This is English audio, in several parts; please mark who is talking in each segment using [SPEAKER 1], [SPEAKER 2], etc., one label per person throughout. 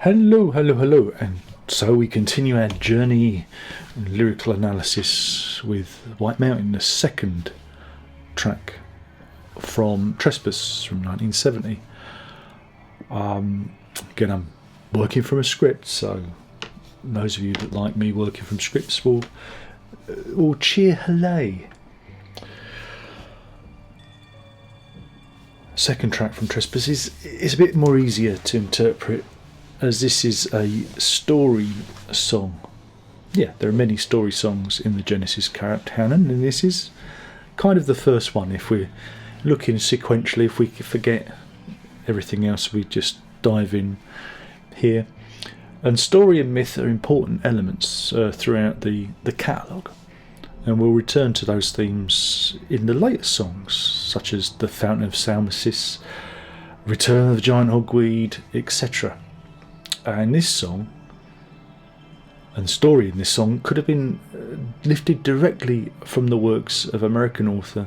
[SPEAKER 1] Hello, hello, hello, and so we continue our journey in lyrical analysis with White Mountain, the second track from Trespass from 1970. Again, I'm working from a script, so those of you that like me working from scripts will cheer hooray. Second track from Trespass is a bit more easier to interpret, as this is a story song. Yeah, there are many story songs in the Genesis canon, and this is kind of the first one. If we're looking sequentially, if we forget everything else, we just dive in here. And story and myth are important elements throughout the catalogue, and we'll return to those themes in the later songs, such as The Fountain of Salmacis, Return of the Giant Hogweed, etc. And this song and story in this song could have been lifted directly from the works of American author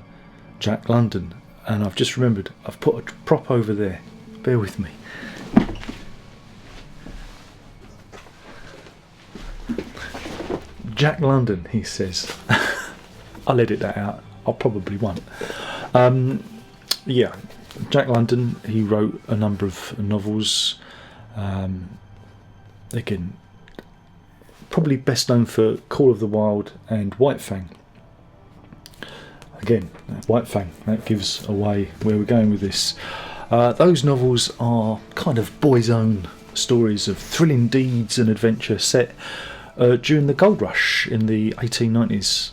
[SPEAKER 1] Jack London. And I've just remembered, I've put a prop over there. Bear with me. Jack London, he says. I'll edit that out. I probably won't. Yeah, Jack London, he wrote a number of novels. Again, probably best known for Call of the Wild and White Fang. Again, White Fang, that gives away where we're going with this. Those novels are kind of boys' own stories of thrilling deeds and adventure set during the gold rush in the 1890s.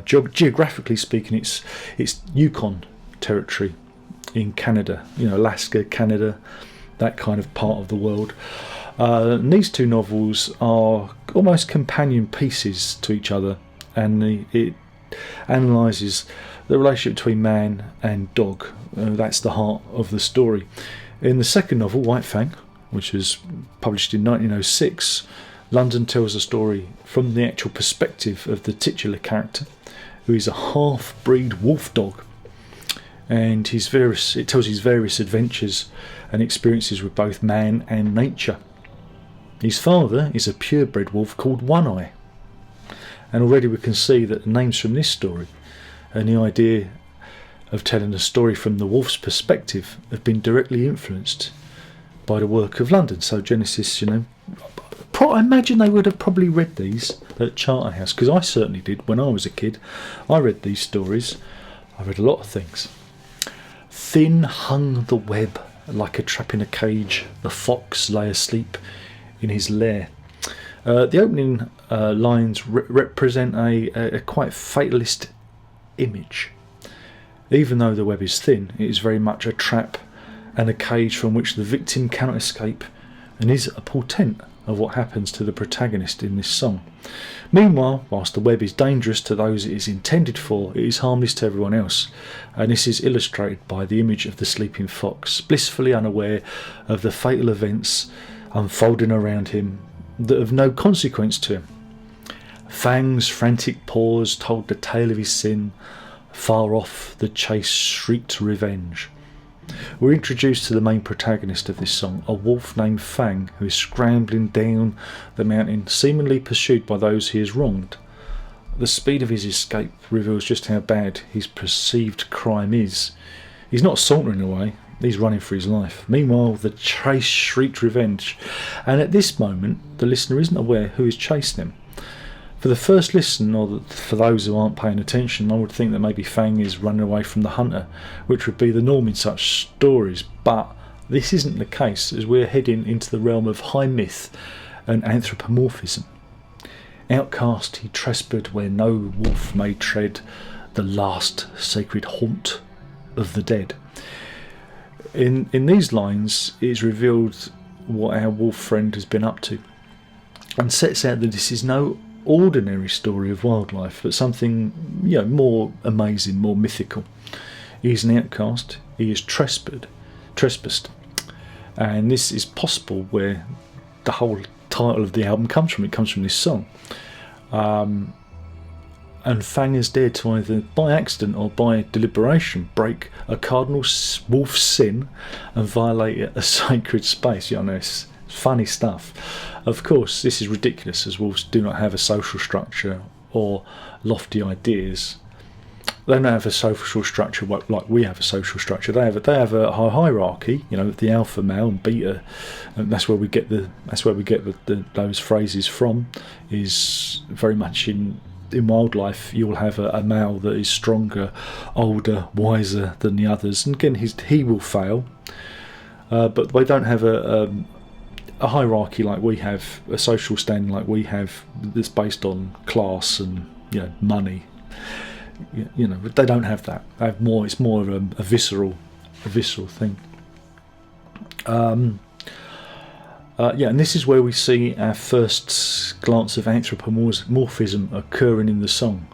[SPEAKER 1] Geographically speaking, it's Yukon territory in Canada, Alaska, Canada, that kind of part of the world. And these two novels are almost companion pieces to each other, and it analyses the relationship between man and dog. That's the heart of the story. In the second novel, White Fang, which was published in 1906, London tells a story from the actual perspective of the titular character, who is a half-breed wolf dog, and it tells his various adventures and experiences with both man and nature. His father is a purebred wolf called One Eye, and already we can see that the names from this story and the idea of telling a story from the wolf's perspective have been directly influenced by the work of London. So Genesis, I imagine they would have probably read these at Charterhouse, because I certainly did when I was a kid. I read these stories. I read a lot of things. Thin hung the web like a trap in a cage. The fox lay asleep in his lair. The opening lines represent a quite fatalist image. Even though the web is thin, it is very much a trap and a cage from which the victim cannot escape, and is a portent of what happens to the protagonist in this song. Meanwhile, whilst the web is dangerous to those it is intended for, it is harmless to everyone else, and this is illustrated by the image of the sleeping fox, blissfully unaware of the fatal events unfolding around him that have no consequence to him. Fang's frantic paws told the tale of his sin. Far off, the chase shrieked revenge. We're introduced to the main protagonist of this song, a wolf named Fang, who is scrambling down the mountain, seemingly pursued by those he has wronged. The speed of his escape reveals just how bad his perceived crime is. He's not sauntering away, he's running for his life. Meanwhile, the chase shrieked revenge, and at this moment the listener isn't aware who is chasing him. For the first listen, or for those who aren't paying attention, I would think that maybe Fang is running away from the hunter, which would be the norm in such stories, but this isn't the case, as we're heading into the realm of high myth and anthropomorphism. Outcast, he trespassed where no wolf may tread, the last sacred haunt of the dead. In these lines, it is revealed what our wolf friend has been up to, and sets out that this is no ordinary story of wildlife, but something more amazing, more mythical. He is an outcast, he is trespassed, and this is possible where the whole title of the album comes from. It comes from this song, and Fang is dared to either by accident or by deliberation break a cardinal wolf's sin and violate a sacred space. It's funny stuff. Of course, this is ridiculous, as wolves do not have a social structure or lofty ideas. They don't have a social structure like we have a social structure. They have a hierarchy, the alpha male and beta, and that's where we get those phrases from. Is very much in wildlife. You'll have a male that is stronger, older, wiser than the others, and again he will fail. But they don't have a hierarchy like we have, a social standing like we have, that's based on class and money. They don't have that. They have more. It's more of a visceral thing. And this is where we see our first glance of anthropomorphism occurring in the song.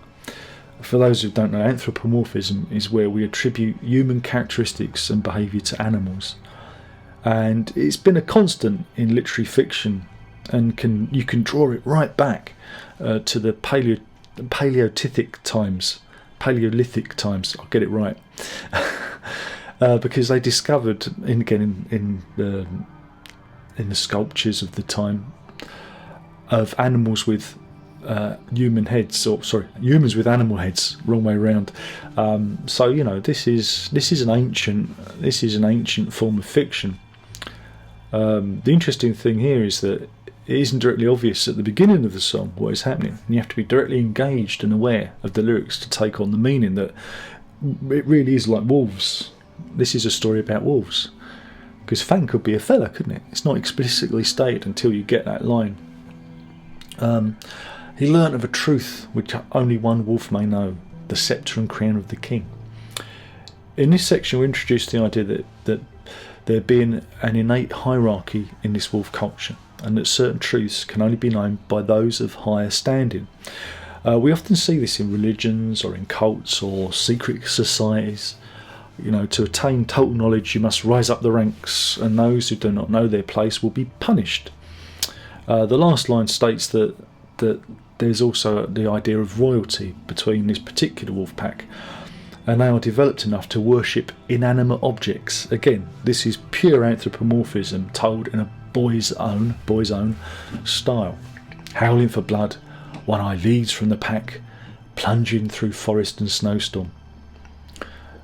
[SPEAKER 1] For those who don't know, anthropomorphism is where we attribute human characteristics and behaviour to animals, and it's been a constant in literary fiction, and you can draw it right back to the Paleolithic times. I'll get it right, because they discovered in the sculptures of the time of animals with humans with animal heads, wrong way around. This is an ancient form of fiction. The interesting thing here is that it isn't directly obvious at the beginning of the song what is happening, and you have to be directly engaged and aware of the lyrics to take on the meaning that it really is like wolves. This is a story about wolves, because Fang could be a fella, couldn't it? It's not explicitly stated until you get that line. He learnt of a truth which only one wolf may know, the sceptre and crown of the king. In this section we introduce the idea that there being an innate hierarchy in this wolf culture, and that certain truths can only be known by those of higher standing. We often see this in religions or in cults or secret societies. To attain total knowledge you must rise up the ranks, and those who do not know their place will be punished. The last line states that there's also the idea of royalty between this particular wolf pack, and they are developed enough to worship inanimate objects. Again, this is pure anthropomorphism told in a boy's own style. Howling for blood, one eye leads from the pack, plunging through forest and snowstorm.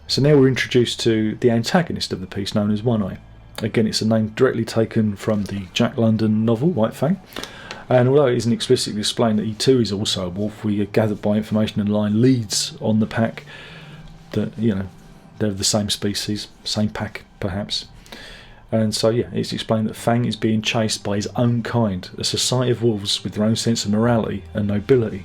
[SPEAKER 1] So now we're introduced to the antagonist of the piece, known as One Eye. Again, it's a name directly taken from the Jack London novel White Fang, and although it isn't explicitly explained that he too is also a wolf, we are gathered by information and line leads on the pack that they're the same species, same pack perhaps. And so it's explained that Fang is being chased by his own kind, a society of wolves with their own sense of morality and nobility.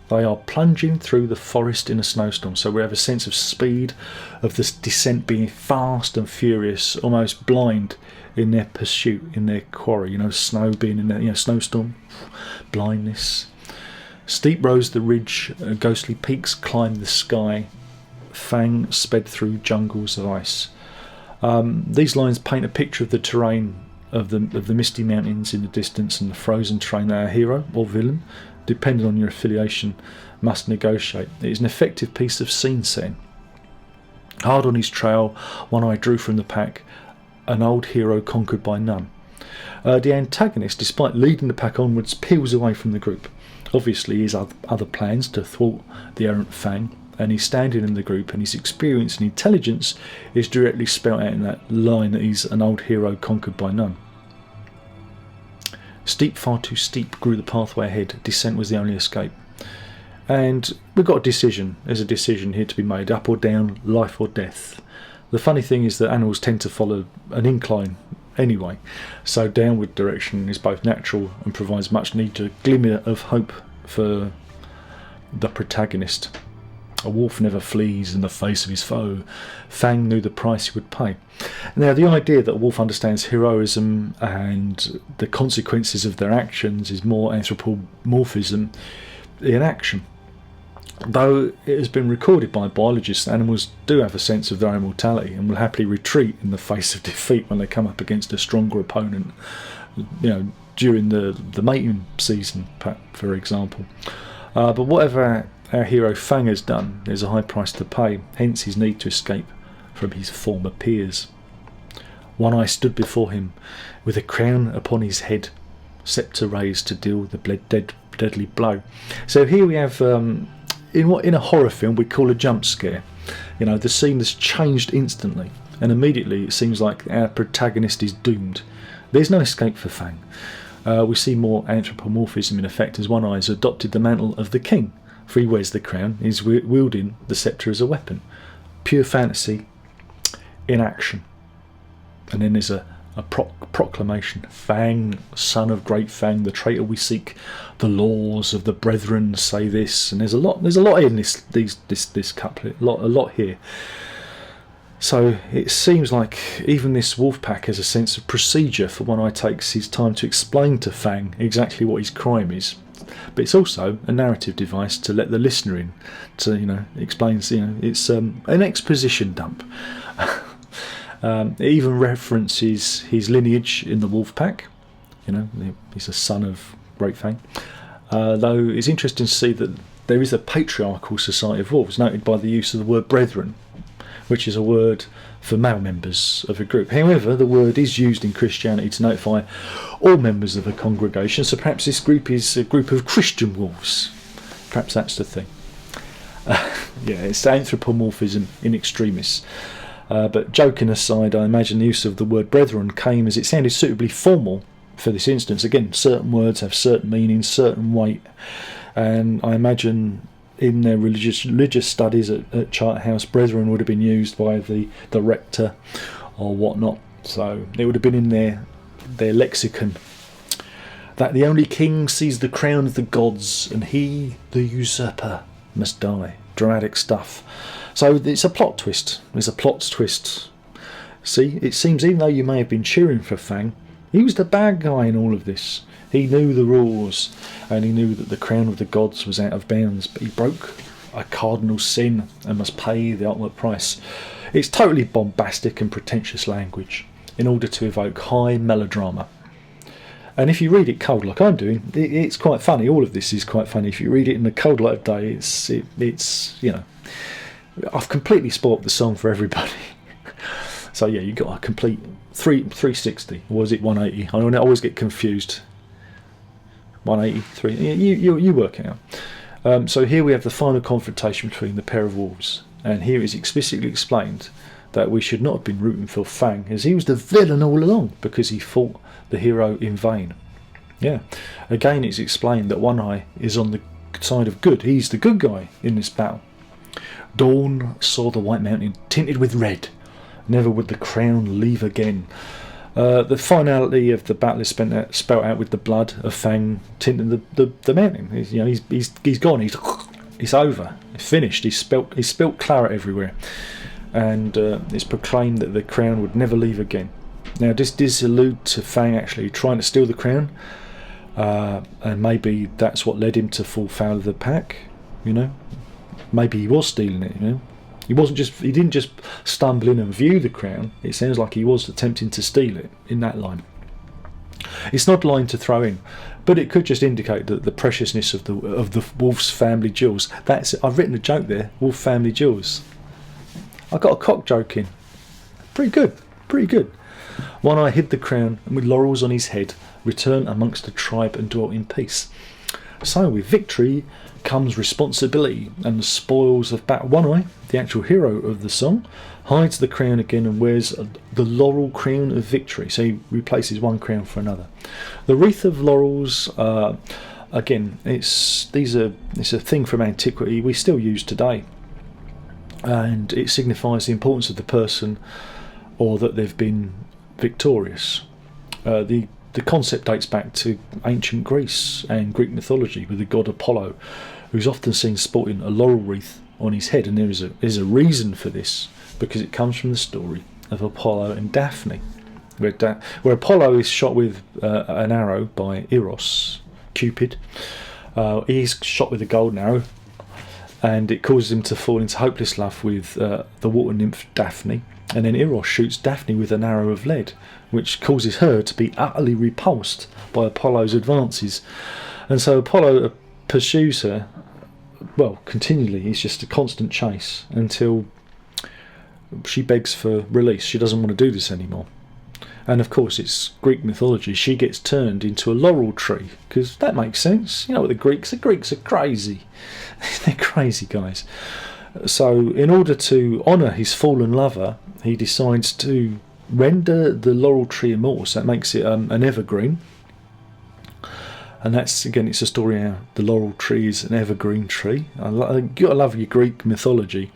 [SPEAKER 1] They are plunging through the forest in a snowstorm, so we have a sense of speed, of this descent being fast and furious, almost blind in their pursuit, in their quarry. Snow being in their snowstorm, blindness. Steep rose the ridge, ghostly peaks climbed the sky. Fang sped through jungles of ice. These lines paint a picture of the terrain of the misty mountains in the distance and the frozen terrain that our hero or villain, depending on your affiliation, must negotiate. It is an effective piece of scene setting. Hard on his trail, One Eye drew from the pack, an old hero conquered by none. The antagonist, despite leading the pack onwards, peels away from the group. Obviously he has other plans to thwart the errant Fang, and he's standing in the group, and his experience and intelligence is directly spelt out in that line that he's an old hero conquered by none. Steep, far too steep, grew the pathway ahead. Descent was the only escape. And we've got a decision. There's a decision here to be made, up or down, life or death. The funny thing is that animals tend to follow an incline anyway, so downward direction is both natural and provides much needed glimmer of hope for the protagonist. A wolf never flees in the face of his foe. Fang knew the price he would pay. Now, the idea that a wolf understands heroism and the consequences of their actions is more anthropomorphism in action. Though it has been recorded by biologists that animals do have a sense of their own mortality and will happily retreat in the face of defeat when they come up against a stronger opponent, during the mating season, for example. But whatever our hero Fang has done, there's a high price to pay, hence his need to escape from his former peers. One Eye stood before him, with a crown upon his head, sceptre raised to deal the deadly blow. So here we have, in a horror film we call a jump scare. The scene has changed instantly, and immediately it seems like our protagonist is doomed. There's no escape for Fang. We see more anthropomorphism in effect as One Eye has adopted the mantle of the king, for he wears the crown, he's wielding the sceptre as a weapon. Pure fantasy in action. And then there's a proclamation. Fang, son of great Fang, the traitor we seek. The laws of the brethren say this. And there's a lot in this couplet. A lot here. So it seems like even this wolf pack has a sense of procedure for One Eye takes his time to explain to Fang exactly what his crime is. But it's also a narrative device to let the listener in, to explains. It's an exposition dump. It even references his lineage in the wolf pack. He's a son of Great Fang. Though it's interesting to see that there is a patriarchal society of wolves, noted by the use of the word brethren, which is a word for male members of a group. However, the word is used in Christianity to notify all members of a congregation, so perhaps this group is a group of Christian wolves. Perhaps that's the thing. It's anthropomorphism in extremis. But joking aside, I imagine the use of the word brethren came as it sounded suitably formal for this instance. Again, certain words have certain meanings, certain weight, and I imagine in their religious studies at Charterhouse, brethren would have been used by the rector or whatnot. So it would have been in their lexicon that the only king sees the crown of the gods, and he, the usurper, must die. Dramatic stuff. So it's a plot twist. There's a plot twist. See, it seems even though you may have been cheering for Fang, he was the bad guy in all of this. He knew the rules, and he knew that the crown of the gods was out of bounds, but he broke a cardinal sin and must pay the ultimate price. It's totally bombastic and pretentious language in order to evoke high melodrama. And if you read it cold like I'm doing, it's quite funny. All of this is quite funny. If you read it in the cold light of day, it's I've completely spoilt the song for everybody. So yeah, you got a complete 360. Or was it 180? I always get confused. 183. You work it out. So here we have the final confrontation between the pair of wolves, and here it's explicitly explained that we should not have been rooting for Fang, as he was the villain all along because he fought the hero in vain. Yeah. Again, it's explained that One Eye is on the side of good. He's the good guy in this battle. Dawn saw the White Mountain tinted with red. Never would the crown leave again. The finality of the battle is spelt out with the blood of Fang tinting the mountain. He's gone. He's over. He's finished. He's spilt claret everywhere, and it's proclaimed that the crown would never leave again. Now, this does allude to Fang actually trying to steal the crown, and maybe that's what led him to fall foul of the pack. Maybe he was stealing it. He didn't just stumble in and view the crown. It sounds like he was attempting to steal it in that line. It's not a line to throw in, but it could just indicate that the preciousness of the wolf's family jewels. That's it. I've written a joke there. Wolf family jewels. I got a cock joke in. Pretty good. One Eye hid the crown, and with laurels on his head, returned amongst the tribe and dwelt in peace. So with victory comes responsibility and the spoils of battle. One Eye, the actual hero of the song, hides the crown again and wears the laurel crown of victory. So he replaces one crown for another. The wreath of laurels, again, it's a thing from antiquity we still use today, and it signifies the importance of the person or that they've been victorious. The concept dates back to ancient Greece and Greek mythology, with the god Apollo, who's often seen sporting a laurel wreath on his head, and there's a reason for this, because it comes from the story of Apollo and Daphne, where Apollo is shot with an arrow by Eros, Cupid. He's shot with a golden arrow, and it causes him to fall into hopeless love with the water nymph Daphne. And then Eros shoots Daphne with an arrow of lead, which causes her to be utterly repulsed by Apollo's advances. And so Apollo pursues her, continually. It's just a constant chase until she begs for release. She doesn't want to do this anymore. And of course it's Greek mythology. She gets turned into a laurel tree, because that makes sense. You know what the Greeks are crazy. They're crazy guys. So in order to honour his fallen lover, he decides to render the laurel tree immortal. So that makes it an evergreen. And that's, again, it's a story how the laurel tree is an evergreen tree. You gotta love your Greek mythology.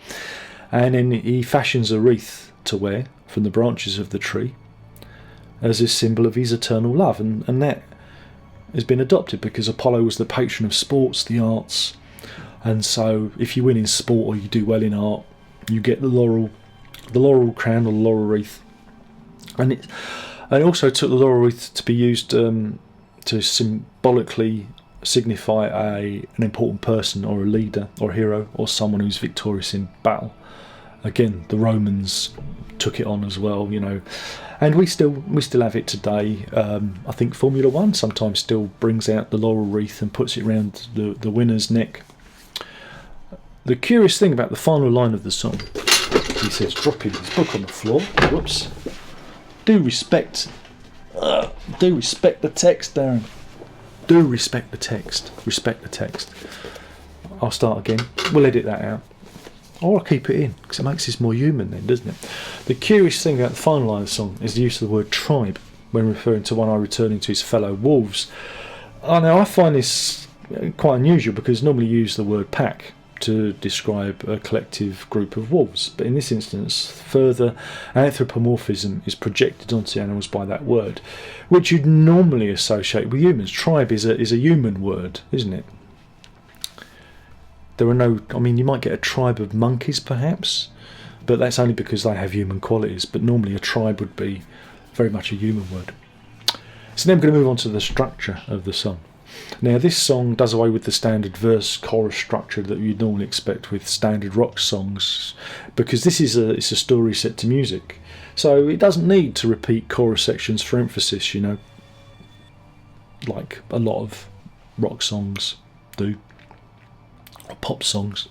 [SPEAKER 1] And then he fashions a wreath to wear from the branches of the tree as a symbol of his eternal love. And that has been adopted because Apollo was the patron of sports, the arts. And so if you win in sport or you do well in art, you get the laurel crown or the laurel wreath. And it also took the laurel wreath to be used to symbolically signify an important person or a leader or a hero or someone who's victorious in battle. Again, the Romans took it on as well, you know, and we still have it today. I think Formula One sometimes still brings out the laurel wreath and puts it around the winner's neck. The curious thing about the final line of the song, he says, dropping his book on the floor. Whoops. Do respect the text, Darren. Do respect the text. Respect the text. I'll start again. We'll edit that out. Or I'll keep it in, because it makes this more human then, doesn't it? The curious thing about the final line of the song is the use of the word tribe when referring to One Eye returning to his fellow wolves. Now, I find this quite unusual because normally you use the word pack to describe a collective group of wolves, but in this instance further anthropomorphism is projected onto animals by that word, which you'd normally associate with humans. Tribe is a human word, isn't it? There are no, I mean, you might get a tribe of monkeys perhaps, but that's only because they have human qualities, but normally a tribe would be very much a human word. So then I'm going to move on to the structure of the song. Now, this song does away with the standard verse-chorus structure that you'd normally expect with standard rock songs, because this is it's a story set to music. So it doesn't need to repeat chorus sections for emphasis, you know, like a lot of rock songs do, or pop songs.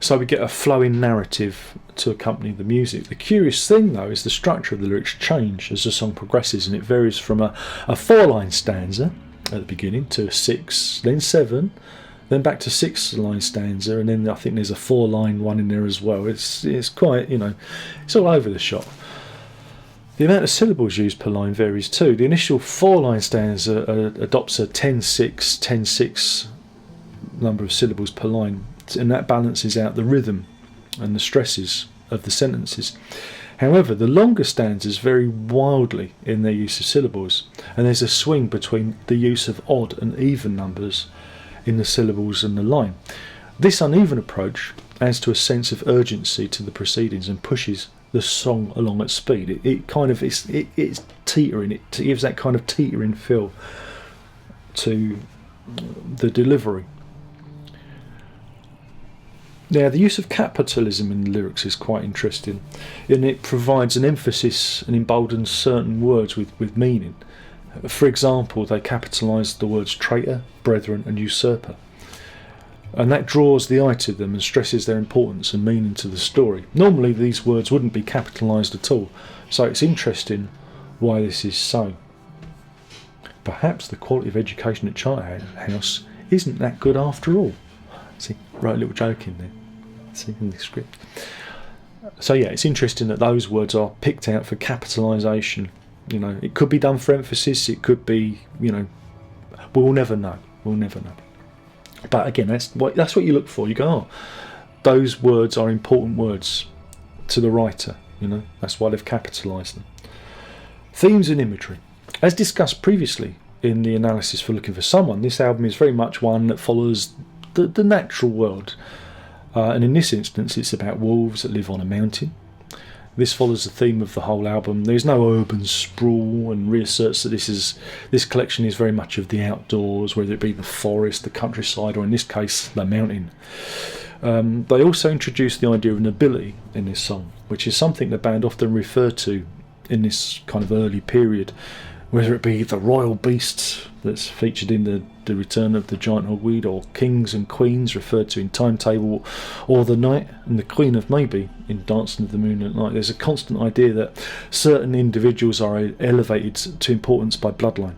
[SPEAKER 1] So we get a flowing narrative to accompany the music. The curious thing, though, is the structure of the lyrics change as the song progresses, and it varies from a 4-line stanza at the beginning to 6, then 7, then back to 6-line stanza, and then I think there's a 4-line one in there as well. It's quite, you know, it's all over the shop. The amount of syllables used per line varies too. The initial 4-line stanza adopts a 10-6, 10-6 number of syllables per line, and that balances out the rhythm and the stresses of the sentences. However, the longer stanzas vary wildly in their use of syllables, and there's a swing between the use of odd and even numbers in the syllables and the line. This uneven approach adds to a sense of urgency to the proceedings and pushes the song along at speed. It's teetering. It gives that kind of teetering feel to the delivery. Now, the use of capitalism in the lyrics is quite interesting, and it provides an emphasis and emboldens certain words with meaning. For example, they capitalise the words traitor, brethren and usurper, and that draws the eye to them and stresses their importance and meaning to the story. Normally these words wouldn't be capitalised at all, so it's interesting why this is so. Perhaps the quality of education at Charterhouse isn't that good after all. See, wrote a little joke in there. See, in the script. So yeah, it's interesting that those words are picked out for capitalisation. You know, it could be done for emphasis. It could be, you know, we'll never know. We'll never know. But again, that's what you look for. You go, oh, those words are important words to the writer. You know, that's why they've capitalised them. Themes and imagery, as discussed previously in the analysis for Looking for Someone, this album is very much one that follows the natural world, and in this instance it's about wolves that live on a mountain. This follows the theme of the whole album. There's no urban sprawl, and reasserts that this collection is very much of the outdoors, whether it be the forest, the countryside, or in this case the mountain. They also introduced the idea of nobility in this song, which is something the band often referred to in this kind of early period, whether it be the royal beasts that's featured in the Return of the Giant Hogweed, or kings and queens referred to in Timetable, or the knight and the Queen of Maybe in Dancing of the Moon at Night. There's a constant idea that certain individuals are elevated to importance by bloodline.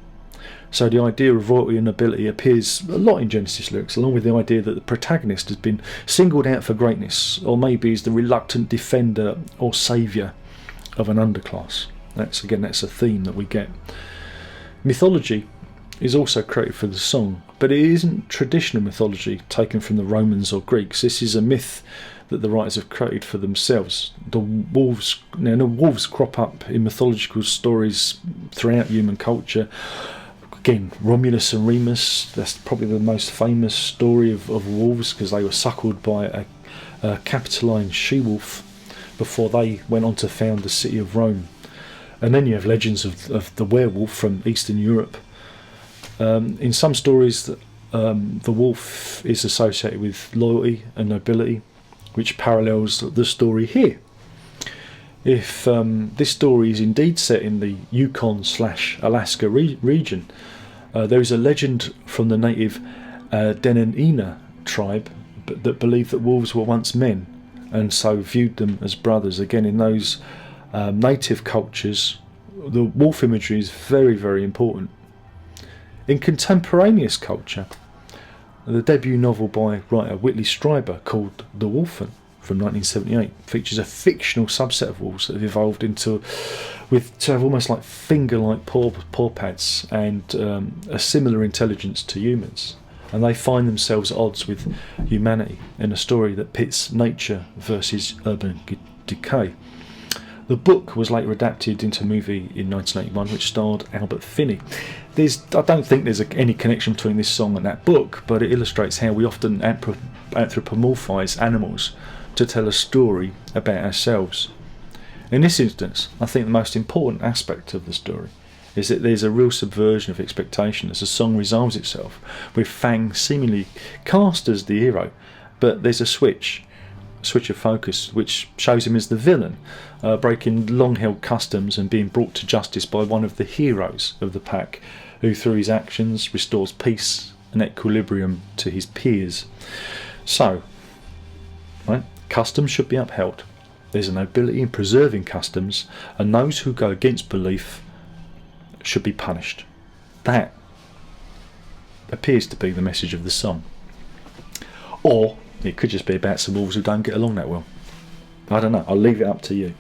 [SPEAKER 1] So the idea of royalty and nobility appears a lot in Genesis lyrics, along with the idea that the protagonist has been singled out for greatness, or maybe is the reluctant defender or saviour of an underclass. That's a theme that we get. Mythology is also created for the song, but it isn't traditional mythology taken from the Romans or Greeks. This is a myth that the writers have created for themselves. The wolves crop up in mythological stories throughout human culture. Again, Romulus and Remus, that's probably the most famous story of wolves, because they were suckled by a Capitoline she-wolf before they went on to found the city of Rome. And then you have legends of the werewolf from Eastern Europe. In some stories, the wolf is associated with loyalty and nobility, which parallels the story here. If this story is indeed set in the Yukon/Alaska region, there is a legend from the native Dena'ina tribe that believed that wolves were once men, and so viewed them as brothers. Again, in those native cultures, the wolf imagery is very, very important. In contemporaneous culture, the debut novel by writer Whitley Strieber, called The Wolfen from 1978, features a fictional subset of wolves that have evolved to have almost like finger-like paw pads and a similar intelligence to humans. And they find themselves at odds with humanity in a story that pits nature versus urban decay. The book was later adapted into a movie in 1981, which starred Albert Finney. I don't think there's any connection between this song and that book, but it illustrates how we often anthropomorphise animals to tell a story about ourselves. In this instance, I think the most important aspect of the story is that there's a real subversion of expectation as the song resolves itself, with Fang seemingly cast as the hero, but there's a switch of focus which shows him as the villain, breaking long-held customs and being brought to justice by one of the heroes of the pack, who through his actions restores peace and equilibrium to his peers. So, right, customs should be upheld. There's a nobility in preserving customs, and those who go against belief should be punished. That appears to be the message of the song. Or it could just be about some wolves who don't get along that well. I don't know. I'll leave it up to you.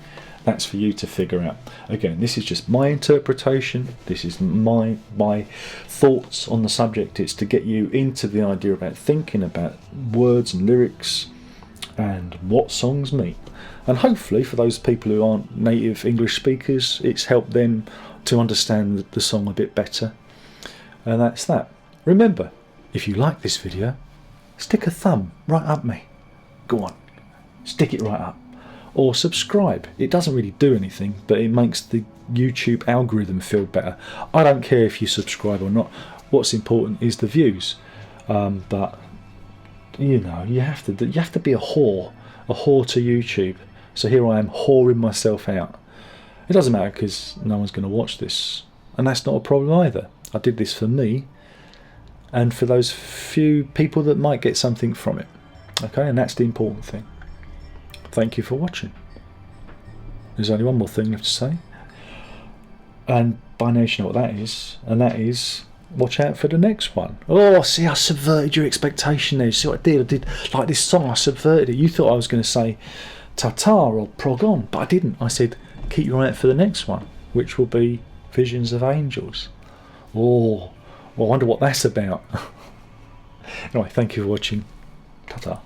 [SPEAKER 1] That's for you to figure out. Again, this is just my interpretation. This is my thoughts on the subject. It's to get you into the idea about thinking about words and lyrics and what songs mean. And hopefully for those people who aren't native English speakers, it's helped them to understand the song a bit better. And that's that. Remember, if you like this video, stick a thumb right up me. Go on, stick it right up. Or subscribe. It doesn't really do anything, but it makes the YouTube algorithm feel better. I don't care if you subscribe or not. What's important is the views. But you know, you have to be a whore to YouTube. So here I am whoring myself out. It doesn't matter because no one's going to watch this, and that's not a problem either. I did this for me and for those few people that might get something from it. Okay, and that's the important thing. Thank you for watching. There's only one more thing left to say, and by now you know what that is, and that is watch out for the next one. Oh, see, I subverted your expectation there. See what I did? I did, like this song, I subverted it. You thought I was going to say ta-ta or prog on, but I didn't. I said keep your eye out for the next one, which will be Visions of Angels. Oh, well, I wonder what that's about. Anyway, thank you for watching. Ta-ta.